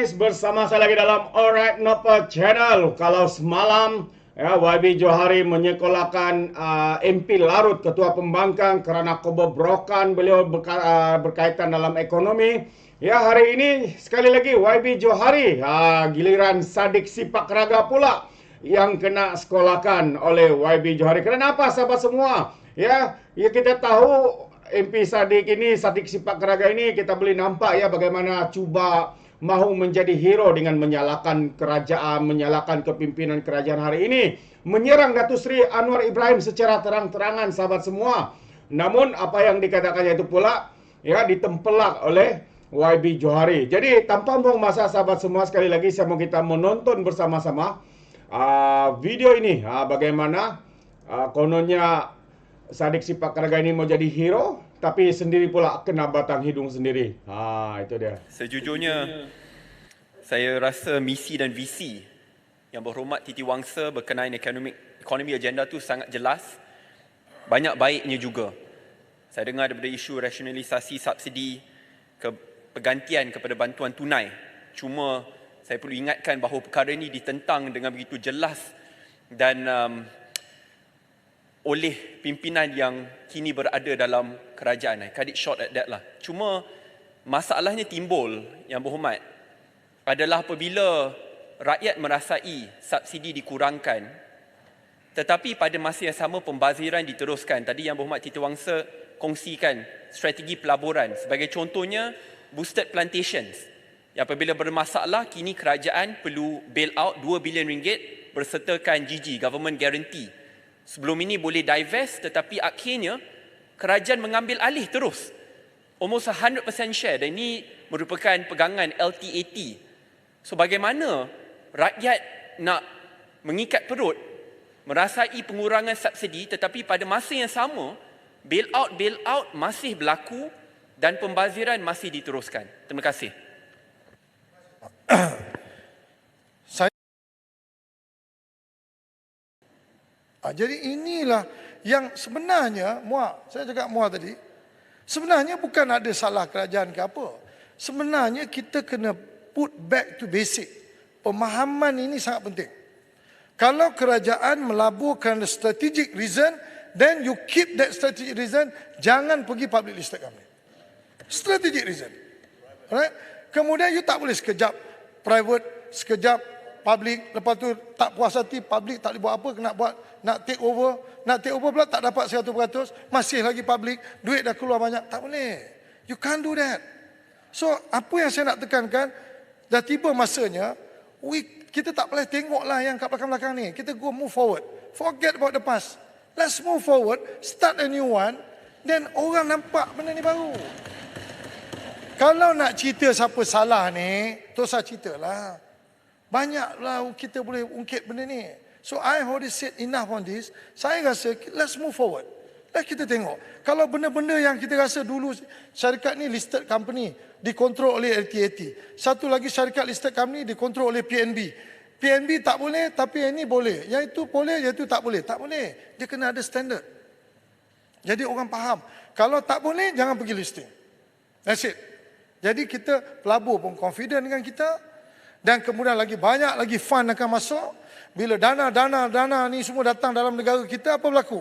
guys, bersama saya lagi dalam Alright Nopa Channel. Kalau semalam YB Johari menyekolahkan MP Larut, Ketua Pembangkang, kerana kebobrokan beliau berkaitan dalam ekonomi. Ya, hari ini sekali lagi YB Johari, giliran Sadik Sipak Raga pula yang kena sekolahkan oleh YB Johari. Kenapa sahabat semua? Ya kita tahu MP Sadik Sipak Raga ini kita boleh nampak ya bagaimana cuba mahu menjadi hero dengan menyalahkan kerajaan, menyalahkan kepimpinan kerajaan hari ini, menyerang Datuk Seri Anwar Ibrahim secara terang-terangan sahabat semua. Namun apa yang dikatakannya itu pula ya ditempelak oleh YB Johari. Jadi tanpa buang masa sahabat semua, sekali lagi saya mau kita menonton bersama-sama video ini, bagaimana kononnya Sadik Sipak Raga ini mau jadi hero, tapi sendiri pula kena batang hidung sendiri. Itu dia. Sejujurnya, saya rasa misi dan visi Yang Berhormat Titi Wangsa berkenaan ekonomi agenda tu sangat jelas. Banyak baiknya juga. Saya dengar daripada isu rasionalisasi subsidi, pergantian kepada bantuan tunai. Cuma saya perlu ingatkan bahawa perkara ini ditentang dengan begitu jelas dan oleh pimpinan yang kini berada dalam kerajaan. I cut it short at that lah. Cuma masalahnya timbul, Yang Berhormat, adalah apabila rakyat merasai subsidi dikurangkan, tetapi pada masa yang sama pembaziran diteruskan. Tadi Yang Berhormat Titi Wangsa kongsikan strategi pelaburan. Sebagai contohnya, boosted plantations. Yang apabila bermasalah, kini kerajaan perlu bail out 2 bilion ringgit bersertakan GG, Government Guarantee. Sebelum ini boleh divest, tetapi akhirnya kerajaan mengambil alih terus. Almost 100% share, dan ini merupakan pegangan LTAT. So bagaimana rakyat nak mengikat perut, merasai pengurangan subsidi, tetapi pada masa yang sama bail out masih berlaku dan pembaziran masih diteruskan. Terima kasih. Jadi inilah yang sebenarnya saya cakap tadi, sebenarnya bukan ada salah kerajaan ke apa. Sebenarnya kita kena put back to basic. Pemahaman ini sangat penting. Kalau kerajaan melabur kerana strategic reason, then you keep that strategic reason, jangan pergi public listed company. Strategic reason. Alright? Kemudian you tak boleh sekejap private, sekejap public, lepas tu tak puas hati, public tak boleh buat apa, nak take over pula tak dapat 100%, masih lagi public, duit dah keluar banyak, tak boleh. You can't do that. So, apa yang saya nak tekankan, dah tiba masanya, kita tak boleh tengoklah yang kat belakang-belakang ni, kita go move forward. Forget about the past. Let's move forward, start a new one, then orang nampak benda ni baru. Kalau nak cerita siapa salah ni, tu saya ceritalah. Banyaklah kita boleh ungkit benda ni. So I already said enough on this. Saya rasa let's move forward. Let's kita tengok. Kalau benda-benda yang kita rasa dulu syarikat ni listed company dikontrol oleh LTAT. Satu lagi syarikat listed company dikontrol oleh PNB. PNB tak boleh tapi yang ini boleh. Yang itu boleh, yang itu tak boleh. Tak boleh. Dia kena ada standard. Jadi orang faham. Kalau tak boleh jangan pergi listing. That's it. Jadi kita pelabur pun confident dengan kita. Dan kemudian lagi banyak lagi fund akan masuk. Bila dana ni semua datang dalam negara kita, apa berlaku?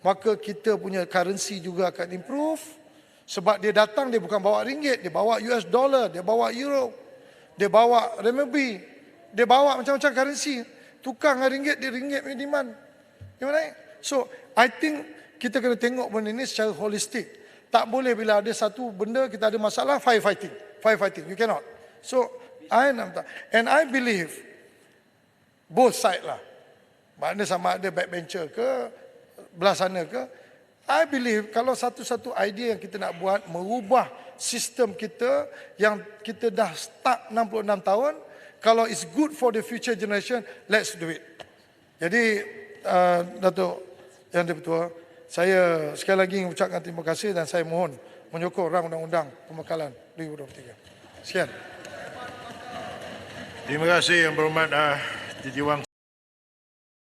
Maka kita punya currency juga akan improve. Sebab dia datang, dia bukan bawa ringgit, dia bawa US dollar, dia bawa euro, dia bawa renminbi, dia bawa macam-macam currency. Tukar dengan ringgit, dia ringgit punya demand. So, I think kita kena tengok benda ni secara holistik. Tak boleh bila ada satu benda, kita ada masalah, firefighting. You cannot. So, and I believe both side lah. Maknanya sama ada backbencher ke, belah sana ke. I believe kalau satu-satu idea yang kita nak buat, merubah sistem kita yang kita dah stuck 66 tahun, kalau it's good for the future generation, let's do it. Jadi, Datuk Yang Dipertua, saya sekali lagi mengucapkan terima kasih dan saya mohon menyokong rang undang-undang pembekalan 2023. Sekian. Terima kasih Yang Berhormat Titi Wangsa.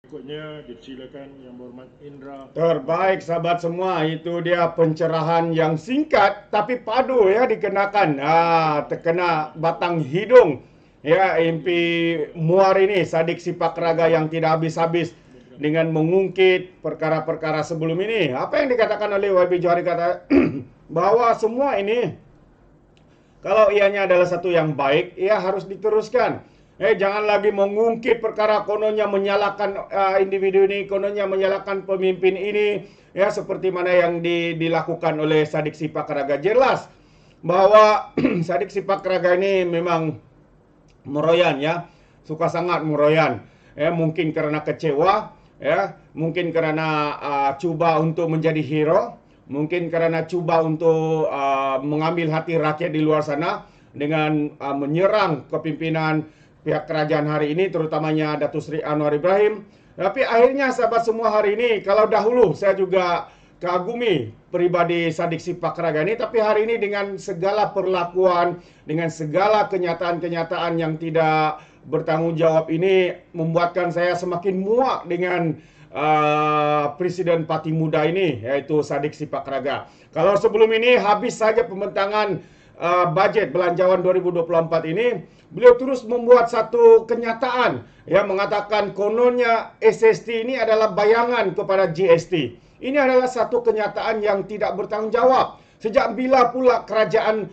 Berikutnya disilakan Yang Berhormat Indra. Terbaik sahabat semua, itu dia pencerahan yang singkat tapi padu ya dikenakan. Terkena batang hidung ya MP Muar ini, Sadik Sipak Raga yang tidak habis-habis dengan mengungkit perkara-perkara sebelum ini. Apa yang dikatakan oleh YB Johari kata bahwa semua ini kalau ianya adalah satu yang baik, ia harus diteruskan. Jangan lagi mengungkit perkara kononnya menyalahkan individu ini, kononnya menyalahkan pemimpin ini, ya seperti mana yang dilakukan oleh Sadik Sipak Raga. Jelas bahwa Sadik Sipak Raga ini memang meroyan, ya, suka sangat meroyan. Mungkin karena kecewa, ya, mungkin karena cuba untuk menjadi hero, mungkin karena cuba untuk mengambil hati rakyat di luar sana dengan menyerang kepimpinan pihak kerajaan hari ini, terutamanya Datuk Seri Anwar Ibrahim. Tapi akhirnya sahabat semua hari ini, kalau dahulu saya juga kagumi pribadi Sadik Sipak Raga ini, tapi hari ini dengan segala perlakuan, dengan segala kenyataan-kenyataan yang tidak bertanggung jawab ini, membuatkan saya semakin muak dengan Presiden Parti Muda ini, yaitu Sadik Sipak Raga. Kalau sebelum ini habis saja pembentangan bajet belanjawan 2024 ini, beliau terus membuat satu kenyataan yang mengatakan kononnya SST ini adalah bayangan kepada GST. Ini adalah satu kenyataan yang tidak bertanggung jawab. Sejak bila pula kerajaan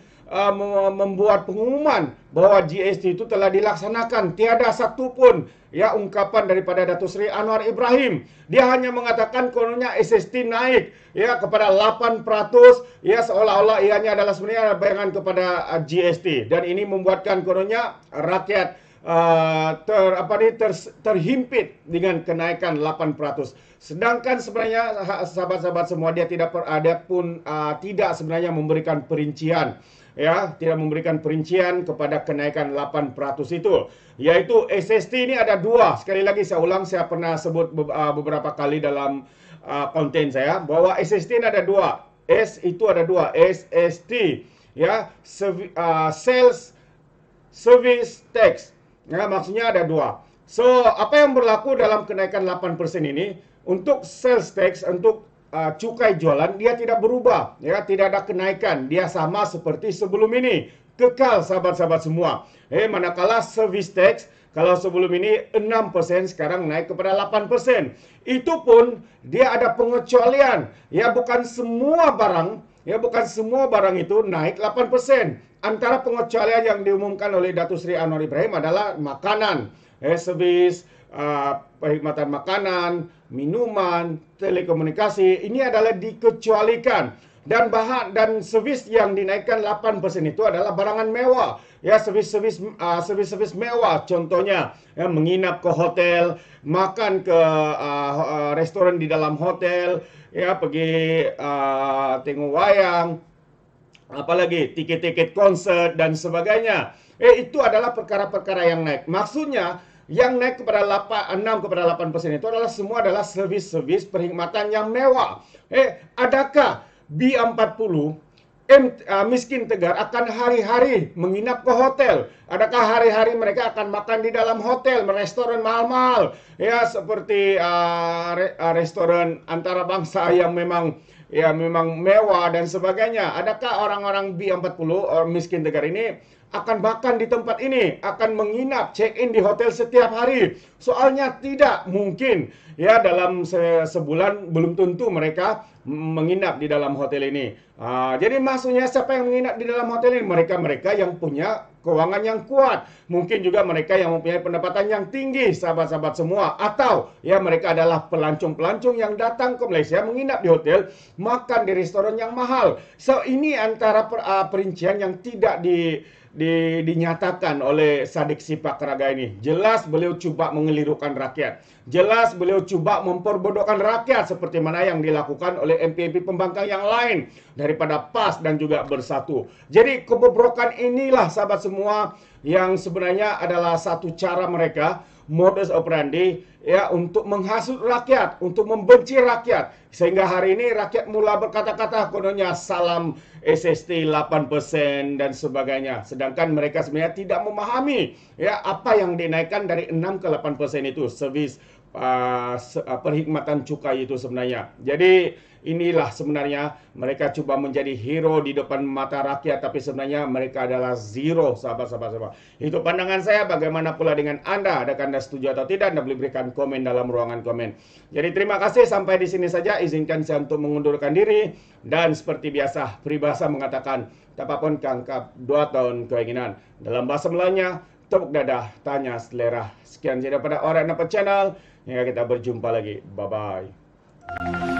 membuat pengumuman bahwa GST itu telah dilaksanakan? Tiada satu pun ya ungkapan daripada Datuk Seri Anwar Ibrahim. Dia hanya mengatakan kononnya SST naik ya kepada 8%, ya seolah-olah ianya adalah sebenarnya bayangan kepada GST, dan ini membuatkan kononnya rakyat terhimpit dengan kenaikan 8%. Sedangkan sebenarnya sahabat-sahabat semua, dia tidak sebenarnya memberikan perincian, ya, tidak memberikan perincian kepada kenaikan 8% itu. Yaitu SST ini ada dua. Sekali lagi saya ulang, saya pernah sebut beberapa kali dalam konten saya bahwa SST ini ada dua. S itu ada dua, SST, ya, Sales Service Tax. Ya, maksudnya ada dua. So, apa yang berlaku dalam kenaikan 8% ini, untuk sales tax, untuk cukai jualan, dia tidak berubah, ya, tidak ada kenaikan, dia sama seperti sebelum ini, kekal sahabat-sahabat semua. Manakala service tax, kalau sebelum ini 6%, sekarang naik kepada 8%. Itu pun dia ada pengecualian, ya, bukan semua barang itu naik 8%. Antara pengecualian yang diumumkan oleh Datuk Seri Anwar Ibrahim adalah makanan, servis, perkhidmatan makanan, minuman, telekomunikasi, ini adalah dikecualikan. Dan bahan dan servis yang dinaikkan 8% itu adalah barangan mewah. Ya, servis mewah, contohnya ya, menginap ke hotel, makan ke restoran di dalam hotel, ya, pergi tengok wayang, apalagi tiket-tiket konsert dan sebagainya. Itu adalah perkara-perkara yang naik. Maksudnya yang naik kepada 8% itu adalah semua adalah servis-servis perkhidmatan yang mewah. Adakah B40 miskin tegar akan hari-hari menginap ke hotel? Adakah hari-hari mereka akan makan di dalam hotel, restoran mahal-mahal, ya, seperti restoran antarabangsa yang memang mewah dan sebagainya? Adakah orang-orang B40 miskin tegar ini akan makan di tempat ini, akan menginap, check-in di hotel setiap hari? Soalnya tidak mungkin. Ya, dalam sebulan belum tentu mereka menginap di dalam hotel ini. Jadi maksudnya siapa yang menginap di dalam hotel ini? Mereka-mereka yang punya keuangan yang kuat. Mungkin juga mereka yang mempunyai pendapatan yang tinggi, sahabat-sahabat semua. Atau ya mereka adalah pelancong-pelancong yang datang ke Malaysia, menginap di hotel, makan di restoran yang mahal. So, ini antara perincian yang tidak dinyatakan oleh Sadik Sipak Raga ini. Jelas beliau cuba mengelirukan rakyat. Jelas beliau cuba memperbodohkan rakyat seperti mana yang dilakukan oleh MP-MP pembangkang yang lain daripada PAS dan juga Bersatu. Jadi kebobrokan inilah sahabat semua yang sebenarnya adalah satu cara mereka, modus operandi, ya, untuk menghasut rakyat, untuk membenci rakyat. Sehingga hari ini rakyat mula berkata-kata kononnya salam SST 8% dan sebagainya. Sedangkan mereka sebenarnya tidak memahami ya apa yang dinaikkan dari 6 ke 8% itu. Servis perkhidmatan cukai itu sebenarnya. Jadi inilah sebenarnya mereka cuba menjadi hero di depan mata rakyat, tapi sebenarnya mereka adalah zero, sahabat-sahabat. Itu pandangan saya. Bagaimana pula dengan Anda? Adakah Anda setuju atau tidak? Anda boleh berikan komen dalam ruangan komen. Jadi terima kasih, sampai di sini saja. Izinkan saya untuk mengundurkan diri. Dan seperti biasa, peribahasa mengatakan, tapapun kangkap 2 tahun keinginan. Dalam bahasa Melayunya, tepuk dadah, tanya selera. Sekian saja daripada Alright Nampak Channel. Hingga kita berjumpa lagi. Bye-bye.